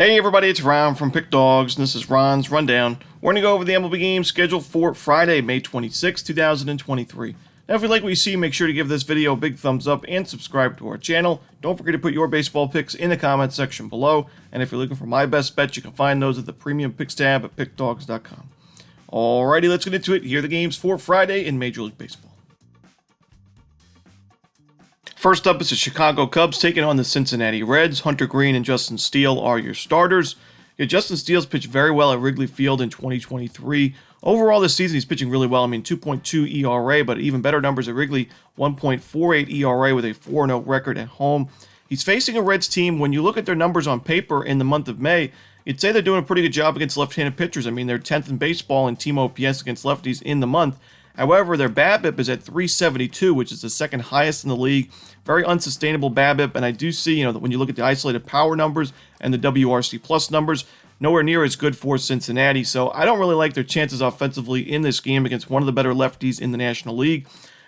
Hey everybody, it's Ron from Pick Dawgz, and this is Ron's Rundown. We're going to go over the MLB games scheduled for Friday, May 26, 2023. Now, if you like what you see, make sure to give this video a big thumbs up and subscribe to our channel. Don't forget to put your baseball picks in the comments section below, and if you're looking for my best bets, you can find those at the Premium Picks tab at pickdawgz.com. Alrighty, let's get into it. Here are the games for Friday in Major League Baseball. First up is the Chicago Cubs taking on the Cincinnati Reds. Hunter Green and Justin Steele are your starters. Justin Steele's pitched very well at Wrigley Field in 2023. Overall this season, he's pitching really well. 2.2 ERA, but even better numbers at Wrigley. 1.48 ERA with a 4-0 record at home. He's facing a Reds team. When you look at their numbers on paper in the month of May, you'd say they're doing a pretty good job against left-handed pitchers. They're 10th in baseball in team OPS against lefties in the month. However, their BABIP is at 372, which is the second highest in the league. Very unsustainable BABIP, and I do see, that when you look at the isolated power numbers and the WRC plus numbers, nowhere near as good for Cincinnati. So I don't really like their chances offensively in this game against one of the better lefties in the National League.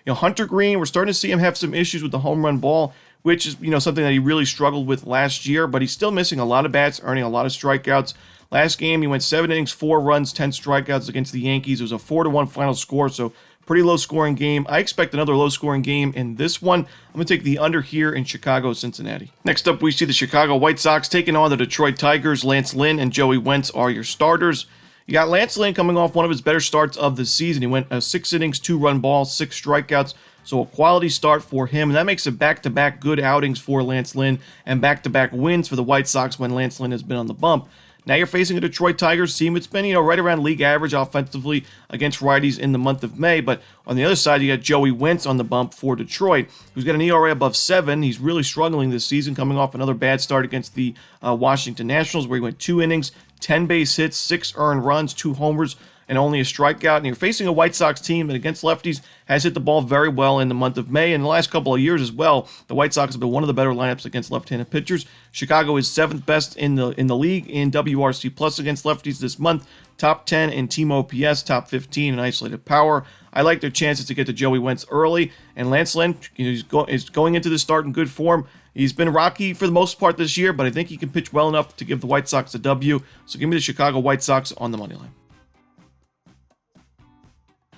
Hunter Green, we're starting to see him have some issues with the home run ball, which is, something that he really struggled with last year, but he's still missing a lot of bats, earning a lot of strikeouts. Last game, he went 7 innings, 4 runs, 10 strikeouts against the Yankees. It was a 4-1 final score, so pretty low-scoring game. I expect another low-scoring game in this one. I'm going to take the under here in Chicago-Cincinnati. Next up, we see the Chicago White Sox taking on the Detroit Tigers. Lance Lynn and Joey Wentz are your starters. You got Lance Lynn coming off one of his better starts of the season. He went 6 innings, 2 run balls, 6 strikeouts. So a quality start for him, and that makes it back-to-back good outings for Lance Lynn and back-to-back wins for the White Sox when Lance Lynn has been on the bump. Now you're facing a Detroit Tigers team. It's been, right around league average offensively against righties in the month of May. But on the other side, you got Joey Wentz on the bump for Detroit, who's got an ERA above 7. He's really struggling this season, coming off another bad start against the Washington Nationals, where he went 2 innings, 10 base hits, 6 earned runs, 2 homers, and only a strikeout. And you're facing a White Sox team that against lefties has hit the ball very well in the month of May. And the last couple of years as well, the White Sox have been one of the better lineups against left-handed pitchers. Chicago is 7th best in the league in WRC plus against lefties this month. Top 10 in team OPS, top 15 in isolated power. I like their chances to get to Joey Wentz early. And Lance Lynn is going into the start in good form. He's been rocky for the most part this year, but I think he can pitch well enough to give the White Sox a W. So give me the Chicago White Sox on the money line.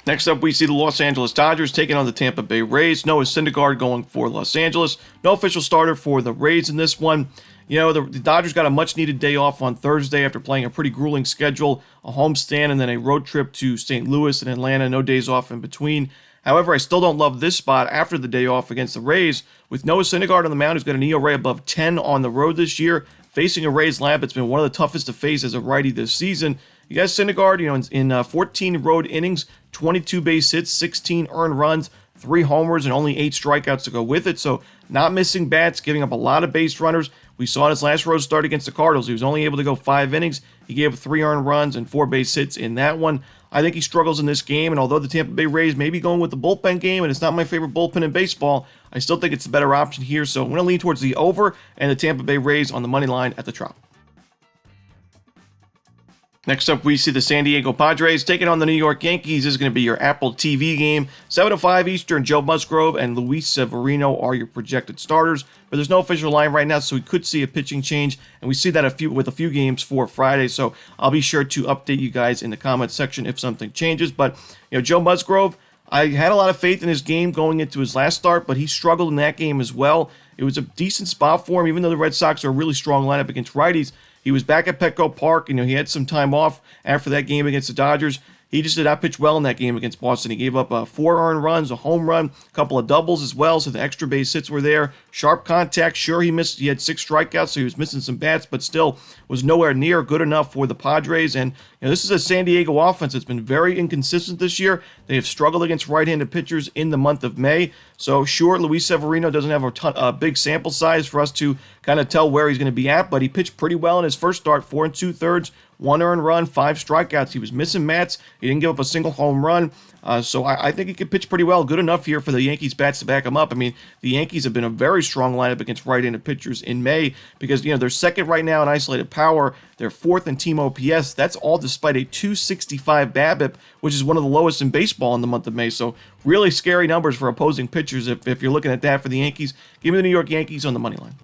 Next up, we see the Los Angeles Dodgers taking on the Tampa Bay Rays. Noah Syndergaard going for Los Angeles. No official starter for the Rays in this one. The Dodgers got a much-needed day off on Thursday after playing a pretty grueling schedule, a homestand, and then a road trip to St. Louis and Atlanta. No days off in between. However, I still don't love this spot after the day off against the Rays. With Noah Syndergaard on the mound, who's got an ERA above 10 on the road this year, facing a Rays lineup, it's been one of the toughest to face as a righty this season. You got Syndergaard, in 14 road innings, 22 base hits, 16 earned runs, 3 homers, and only 8 strikeouts to go with it. So not missing bats, giving up a lot of base runners. We saw in his last road start against the Cardinals. He was only able to go 5 innings. He gave up 3 earned runs and 4 base hits in that one. I think he struggles in this game, and although the Tampa Bay Rays may be going with the bullpen game, and it's not my favorite bullpen in baseball, I still think it's the better option here. So I'm going to lean towards the over and the Tampa Bay Rays on the money line at the Trop. Next up, we see the San Diego Padres taking on the New York Yankees. This is going to be your Apple TV game. 7:05 Eastern, Joe Musgrove and Luis Severino are your projected starters. But there's no official line right now, so we could see a pitching change. And we see that with a few games for Friday. So I'll be sure to update you guys in the comments section if something changes. But, Joe Musgrove, I had a lot of faith in his game going into his last start, but he struggled in that game as well. It was a decent spot for him, even though the Red Sox are a really strong lineup against righties. He was back at Petco Park. He had some time off after that game against the Dodgers. He just did not pitch well in that game against Boston. He gave up 4 earned runs, a home run, a couple of doubles as well, so the extra base hits were there. Sharp contact. Sure, he had 6 strikeouts, so he was missing some bats, but still was nowhere near good enough for the Padres. And this is a San Diego offense that's been very inconsistent this year. They have struggled against right-handed pitchers in the month of May. So sure, Luis Severino doesn't have a big sample size for us to kind of tell where he's going to be at, but he pitched pretty well in his first start, 4 2/3. 1 earned run, 5 strikeouts. He was missing mats. He didn't give up a single home run. So I think he could pitch pretty well. Good enough here for the Yankees bats to back him up. The Yankees have been a very strong lineup against right-handed pitchers in May because, they're second right now in isolated power. They're 4th in team OPS. That's all despite a 265 BABIP, which is one of the lowest in baseball in the month of May. So really scary numbers for opposing pitchers if you're looking at that for the Yankees. Give me the New York Yankees on the money line.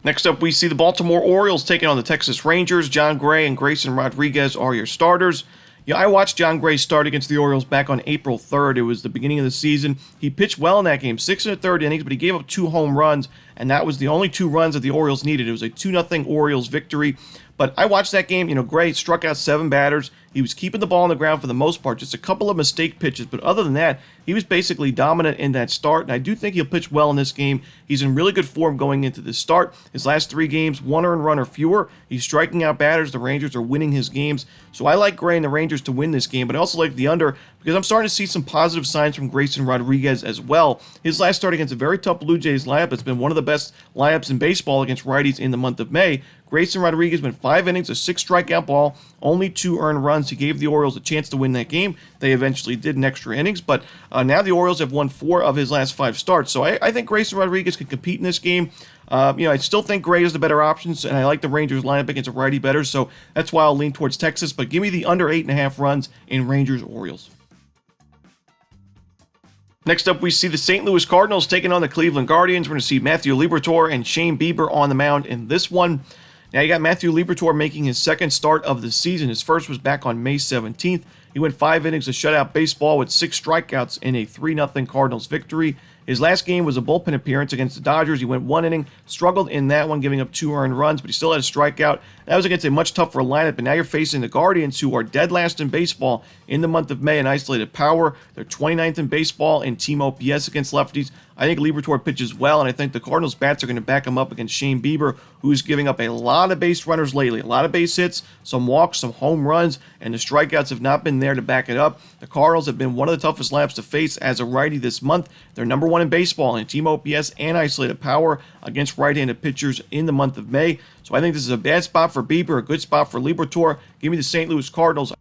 Next up, we see the Baltimore Orioles taking on the Texas Rangers. John Gray and Grayson Rodriguez are your starters. Yeah, I watched John Gray start against the Orioles back on April 3rd. It was the beginning of the season. He pitched well in that game, 6 1/3 innings, but he gave up 2 home runs, and that was the only 2 runs that the Orioles needed. It was a 2-0 Orioles victory. But I watched that game. Gray struck out 7 batters. He was keeping the ball on the ground for the most part, just a couple of mistake pitches. But other than that, he was basically dominant in that start. And I do think he'll pitch well in this game. He's in really good form going into this start. His last 3 games, 1 earned run or fewer. He's striking out batters. The Rangers are winning his games. So I like Gray and the Rangers to win this game. But I also like the under because I'm starting to see some positive signs from Grayson Rodriguez as well. His last start against a very tough Blue Jays lineup. It's been one of the best lineups in baseball against righties in the month of May. Grayson Rodriguez went 5 innings, a 6 strikeout ball, only 2 earned runs. He gave the Orioles a chance to win that game. They eventually did in extra innings, but now the Orioles have won 4 of his last 5 starts. So I think Grayson Rodriguez can compete in this game. I still think Gray is the better options, and I like the Rangers lineup against a righty better, so that's why I'll lean towards Texas. But give me the under 8.5 runs in Rangers-Orioles. Next up, we see the St. Louis Cardinals taking on the Cleveland Guardians. We're going to see Matthew Liberatore and Shane Bieber on the mound in this one. Now, you got Matthew Liberatore making his second start of the season. His first was back on May 17th. He went 5 innings of shutout baseball with 6 strikeouts in a 3-0 Cardinals victory. His last game was a bullpen appearance against the Dodgers. He went 1 inning, struggled in that one, giving up 2 earned runs, but he still had a strikeout. That was against a much tougher lineup, and now you're facing the Guardians, who are dead last in baseball in the month of May in isolated power. They're 29th in baseball in team OPS against lefties. I think Liberatore pitches well, and I think the Cardinals' bats are going to back him up against Shane Bieber, who's giving up a lot of base runners lately, a lot of base hits, some walks, some home runs, and the strikeouts have not been there to back it up. The Cardinals have been one of the toughest lineups to face as a righty this month. They're number 1 in baseball in team OPS and isolated power against right-handed pitchers in the month of May. So I think this is a bad spot for Bieber, a good spot for Liberatore. Give me the St. Louis Cardinals.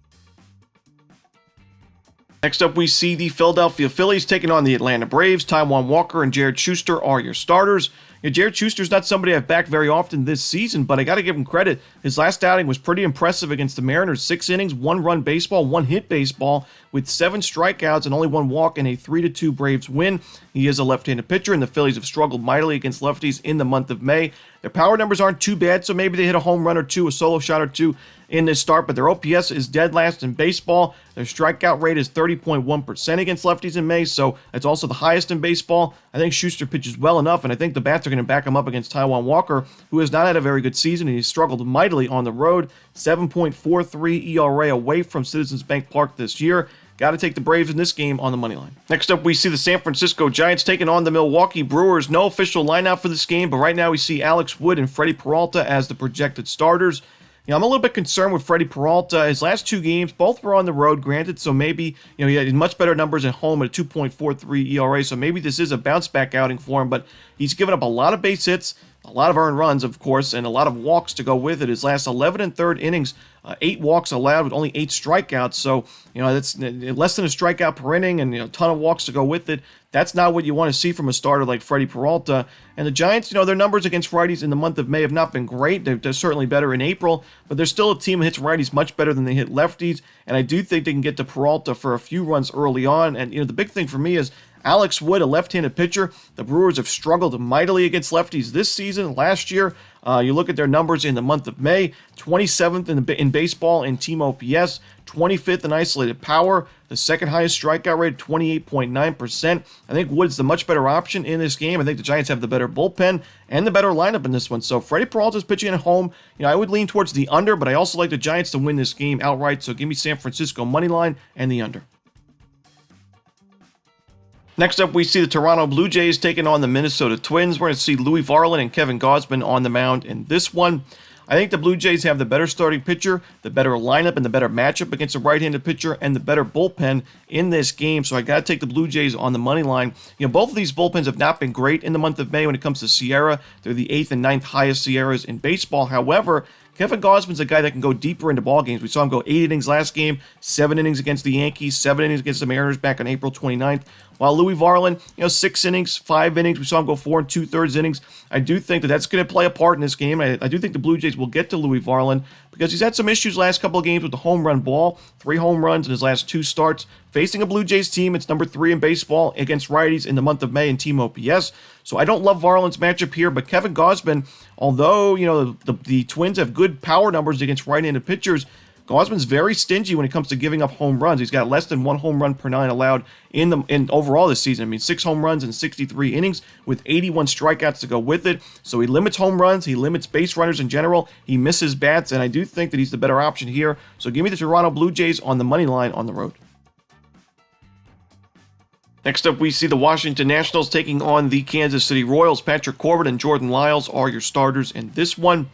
Next up, we see the Philadelphia Phillies taking on the Atlanta Braves. Taijuan Walker and Jared Schuster are your starters. Jared Schuster's not somebody I've backed very often this season, but I got to give him credit. His last outing was pretty impressive against the Mariners. 6 innings, 1 run baseball, 1 hit baseball with 7 strikeouts and only 1 walk in a 3-2 Braves win. He is a left-handed pitcher, and the Phillies have struggled mightily against lefties in the month of May. Their power numbers aren't too bad, so maybe they hit a home run or 2, a solo shot or 2 in this start, but their OPS is dead last in baseball. Their strikeout rate is 30.1% against lefties in May, so that's also the highest in baseball. I think Schuster pitches well enough, and I think the bats are going to back him up against Taijuan Walker, who has not had a very good season, and he's struggled mightily on the road. 7.43 ERA away from Citizens Bank Park this year. Got to take the Braves in this game on the money line. Next up, we see the San Francisco Giants taking on the Milwaukee Brewers. No official lineup for this game, but right now we see Alex Wood and Freddie Peralta as the projected starters. I'm a little bit concerned with Freddie Peralta. His last 2 games, both were on the road, granted, so maybe, he had much better numbers at home at a 2.43 ERA, so maybe this is a bounce-back outing for him, but he's given up a lot of base hits, a lot of earned runs, of course, and a lot of walks to go with it. His last 11 1/3 innings, 8 walks allowed with only 8 strikeouts, so, that's less than a strikeout per inning and, a ton of walks to go with it. That's not what you want to see from a starter like Freddie Peralta. And the Giants, their numbers against righties in the month of May have not been great. They're certainly better in April, but they're still a team that hits righties much better than they hit lefties, and I do think they can get to Peralta for a few runs early on. And, the big thing for me is Alex Wood, a left-handed pitcher. The Brewers have struggled mightily against lefties this season. Last year, you look at their numbers in the month of May, 27th in baseball in team OPS, 25th in isolated power, the second highest strikeout rate, 28.9%. I think Wood's the much better option in this game. I think the Giants have the better bullpen and the better lineup in this one. So Freddie Peralta's pitching at home. I would lean towards the under, but I also like the Giants to win this game outright. So give me San Francisco money line and the under. Next up, we see the Toronto Blue Jays taking on the Minnesota Twins. We're going to see Louis Varland and Kevin Gausman on the mound in this one. I think the Blue Jays have the better starting pitcher, the better lineup, and the better matchup against a right-handed pitcher, and the better bullpen in this game. So I got to take the Blue Jays on the money line. Both of these bullpens have not been great in the month of May when it comes to Sierra. They're the 8th and 9th highest Sierras in baseball. However, Kevin Gausman's a guy that can go deeper into ball games. We saw him go 8 innings last game, 7 innings against the Yankees, 7 innings against the Mariners back on April 29th, while Louis Varland, 6 innings, 5 innings, we saw him go 4 2/3 innings. I do think that that's going to play a part in this game. I do think the Blue Jays will get to Louis Varland because he's had some issues last couple of games with the home run ball. 3 home runs in his last 2 starts. Facing a Blue Jays team, it's number 3 in baseball against righties in the month of May in team OPS. So I don't love Varland's matchup here, but Kevin Gausman, although the Twins have good power numbers against right-handed pitchers, Gausman's very stingy when it comes to giving up home runs. He's got less than 1 home run per 9 allowed in overall this season. I mean, 6 home runs in 63 innings with 81 strikeouts to go with it. So he limits home runs. He limits base runners in general. He misses bats, and I do think that he's the better option here. So give me the Toronto Blue Jays on the money line on the road. Next up, we see the Washington Nationals taking on the Kansas City Royals. Patrick Corbin and Jordan Lyles are your starters in this one.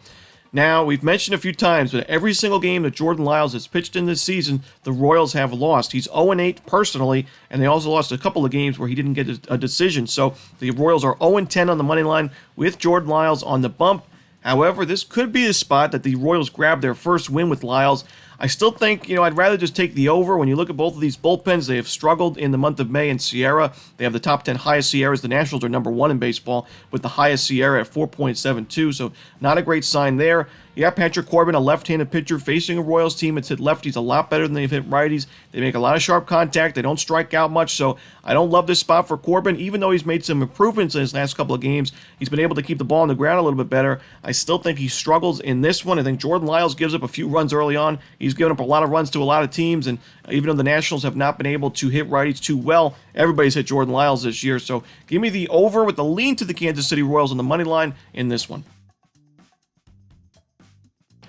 Now, we've mentioned a few times that every single game that Jordan Lyles has pitched in this season, the Royals have lost. He's 0-8 personally, and they also lost a couple of games where he didn't get a decision. So the Royals are 0-10 on the money line with Jordan Lyles on the bump. However, this could be the spot that the Royals grab their first win with Lyles. I still think, I'd rather just take the over. When you look at both of these bullpens, they have struggled in the month of May in Sierra. They have the top 10 highest Sierras. The Nationals are number 1 in baseball with the highest Sierra at 4.72, so not a great sign there. Yeah, Patrick Corbin, a left-handed pitcher facing a Royals team. It's hit lefties a lot better than they've hit righties. They make a lot of sharp contact. They don't strike out much, so I don't love this spot for Corbin. Even though he's made some improvements in his last couple of games, he's been able to keep the ball on the ground a little bit better. I still think he struggles in this one. I think Jordan Lyles gives up a few runs early on. He's given up a lot of runs to a lot of teams, and even though the Nationals have not been able to hit righties too well, everybody's hit Jordan Lyles this year. So give me the over with the lean to the Kansas City Royals on the money line in this one.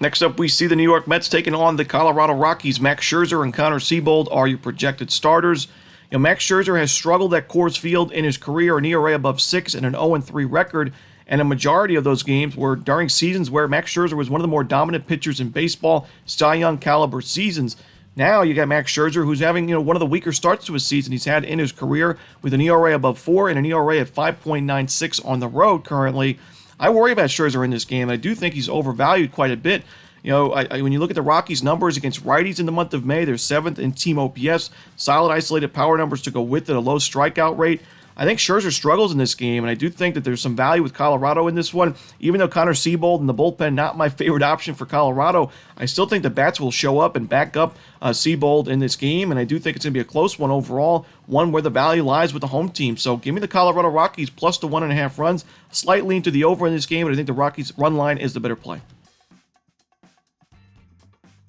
Next up, we see the New York Mets taking on the Colorado Rockies. Max Scherzer and Connor Seabold are your projected starters. Max Scherzer has struggled at Coors Field in his career, an ERA above 6 and an 0-3 record, and a majority of those games were during seasons where Max Scherzer was one of the more dominant pitchers in baseball, Cy Young caliber seasons. Now you got Max Scherzer, who's having one of the weaker starts to his season he's had in his career, with an ERA above 4 and an ERA at 5.96 on the road currently. I worry about Scherzer in this game. I do think he's overvalued quite a bit. When you look at the Rockies' numbers against righties in the month of May, they're 7th in team OPS, solid isolated power numbers to go with it, a low strikeout rate. I think Scherzer struggles in this game, and I do think that there's some value with Colorado in this one. Even though Connor Seabold in the bullpen, not my favorite option for Colorado, I still think the bats will show up and back up Seabold in this game, and I do think it's going to be a close one overall, one where the value lies with the home team. So give me the Colorado Rockies plus the 1.5 runs, slight lean to the over in this game, but I think the Rockies' run line is the better play.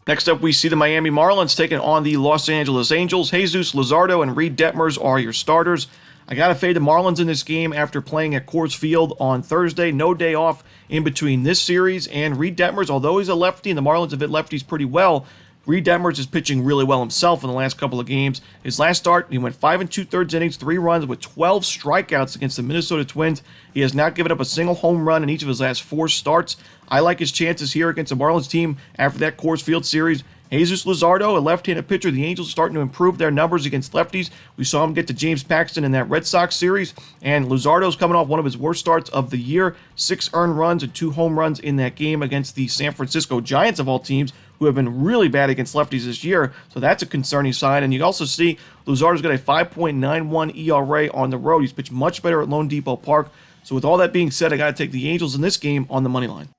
Next up, we see the Miami Marlins taking on the Los Angeles Angels. Jesus Luzardo and Reed Detmers are your starters. I got to fade the Marlins in this game after playing at Coors Field on Thursday. No day off in between this series. And Reed Detmers, although he's a lefty and the Marlins have hit lefties pretty well, Reed Detmers is pitching really well himself in the last couple of games. His last start, he went 5 2/3 innings, 3 runs with 12 strikeouts against the Minnesota Twins. He has not given up a single home run in each of his last 4 starts. I like his chances here against the Marlins team after that Coors Field series. Jesus Luzardo, a left-handed pitcher. The Angels starting to improve their numbers against lefties. We saw him get to James Paxton in that Red Sox series, and Luzardo's coming off one of his worst starts of the year. 6 earned runs and 2 home runs in that game against the San Francisco Giants of all teams, who have been really bad against lefties this year. So that's a concerning sign. And you also see Luzardo's got a 5.91 ERA on the road. He's pitched much better at Lone Depot Park. So with all that being said, I got to take the Angels in this game on the money line.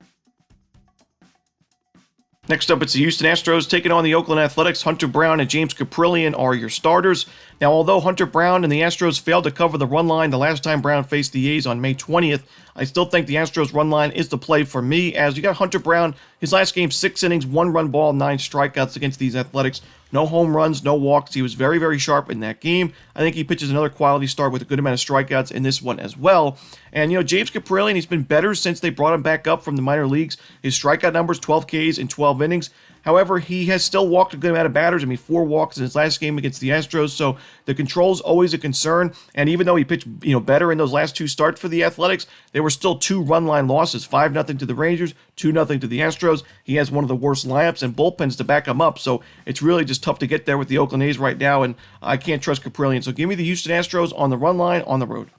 Next up, it's the Houston Astros taking on the Oakland Athletics. Hunter Brown and James Caprillion are your starters. Now, although Hunter Brown and the Astros failed to cover the run line the last time Brown faced the A's on May 20th, I still think the Astros run line is the play for me, as you got Hunter Brown, his last game, 6 innings, 1 run ball, 9 strikeouts against these Athletics. No home runs, no walks. He was very, very sharp in that game. I think he pitches another quality start with a good amount of strikeouts in this one as well. And, James Caprillion, he's been better since they brought him back up from the minor leagues. His strikeout numbers, 12 Ks in 12 innings. However, he has still walked a good amount of batters. 4 walks in his last game against the Astros, so the control's always a concern. And even though he pitched, better in those last 2 starts for the Athletics, there were still 2 run-line losses, 5-0 to the Rangers, 2-0 to the Astros. He has one of the worst lineups and bullpens to back him up, so it's really just tough to get there with the Oakland A's right now, and I can't trust Caprillion. So give me the Houston Astros on the run line on the road.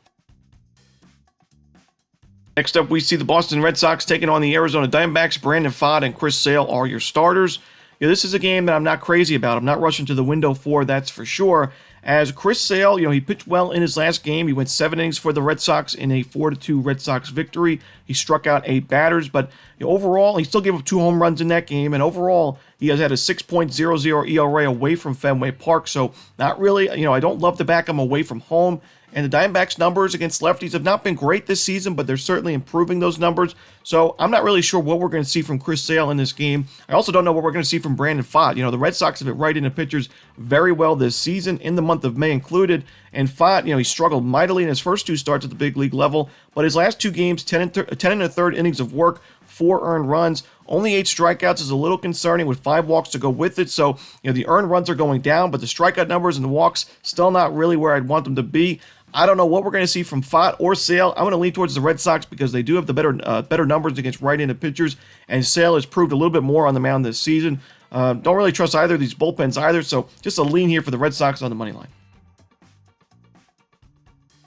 Next up, we see the Boston Red Sox taking on the Arizona Diamondbacks. Brandon Pfaadt and Chris Sale are your starters. This is a game that I'm not crazy about. I'm not rushing to the window for, that's for sure, As Chris Sale, he pitched well in his last game. He went 7 innings for the Red Sox in a 4-2 Red Sox victory. He struck out 8 batters, but overall, he still gave up 2 home runs in that game, and overall, he has had a 6.00 ERA away from Fenway Park, so not really, I don't love to back him away from home. And the Diamondbacks' numbers against lefties have not been great this season, but they're certainly improving those numbers. So I'm not really sure what we're going to see from Chris Sale in this game. I also don't know what we're going to see from Brandon Pfaadt. The Red Sox have hit right into pitchers very well this season, in the month of May included. And Pfaadt, he struggled mightily in his first 2 starts at the big league level, but his last 2 games, 10 and a third innings of work, 4 earned runs, only 8 strikeouts is a little concerning with 5 walks to go with it. So, the earned runs are going down, but the strikeout numbers and the walks still not really where I'd want them to be. I don't know what we're going to see from Pfaadt or Sale. I'm going to lean towards the Red Sox because they do have the better numbers against right-handed pitchers, and Sale has proved a little bit more on the mound this season. Don't really trust either of these bullpens either, so just a lean here for the Red Sox on the money line.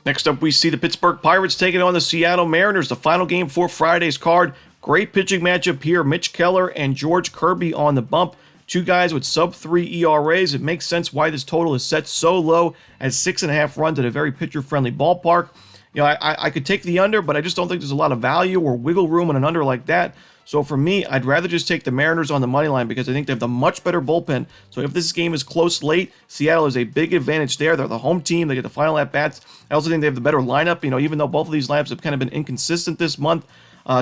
Next up, we see the Pittsburgh Pirates taking on the Seattle Mariners, the final game for Friday's card. Great pitching matchup here. Mitch Keller and George Kirby on the bump. 2 guys with sub-3 ERAs. It makes sense why this total is set so low at 6.5 runs at a very pitcher-friendly ballpark. I could take the under, but I just don't think there's a lot of value or wiggle room on an under like that. So for me, I'd rather just take the Mariners on the money line because I think they have the much better bullpen. So if this game is close late, Seattle has a big advantage there. They're the home team. They get the final at-bats. I also think they have the better lineup. Even though both of these lineups have kind of been inconsistent this month,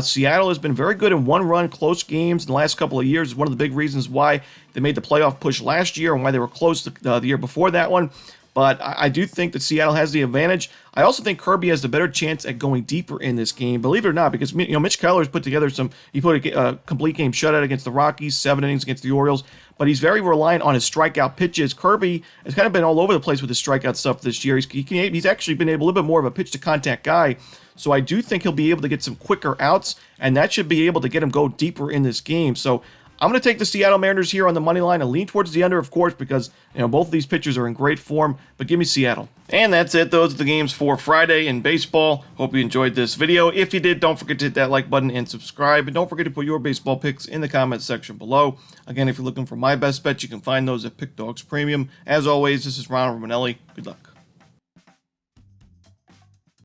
Seattle has been very good in one-run close games in the last couple of years. It's one of the big reasons why they made the playoff push last year and why they were close the year before that one. But I do think that Seattle has the advantage. I also think Kirby has the better chance at going deeper in this game, believe it or not, because Mitch Keller has put together he put a complete game shutout against the Rockies, 7 innings against the Orioles, but he's very reliant on his strikeout pitches. Kirby has kind of been all over the place with his strikeout stuff this year. He's actually been a little bit more of a pitch-to-contact guy, so I do think he'll be able to get some quicker outs, and that should be able to get him go deeper in this game. So I'm going to take the Seattle Mariners here on the money line and lean towards the under, of course, because both of these pitchers are in great form, but give me Seattle. And that's it. Those are the games for Friday in baseball. Hope you enjoyed this video. If you did, don't forget to hit that like button and subscribe, and don't forget to put your baseball picks in the comments section below. Again, if you're looking for my best bets, you can find those at Pickdawgz Premium. As always, this is Ron Romanelli. Good luck.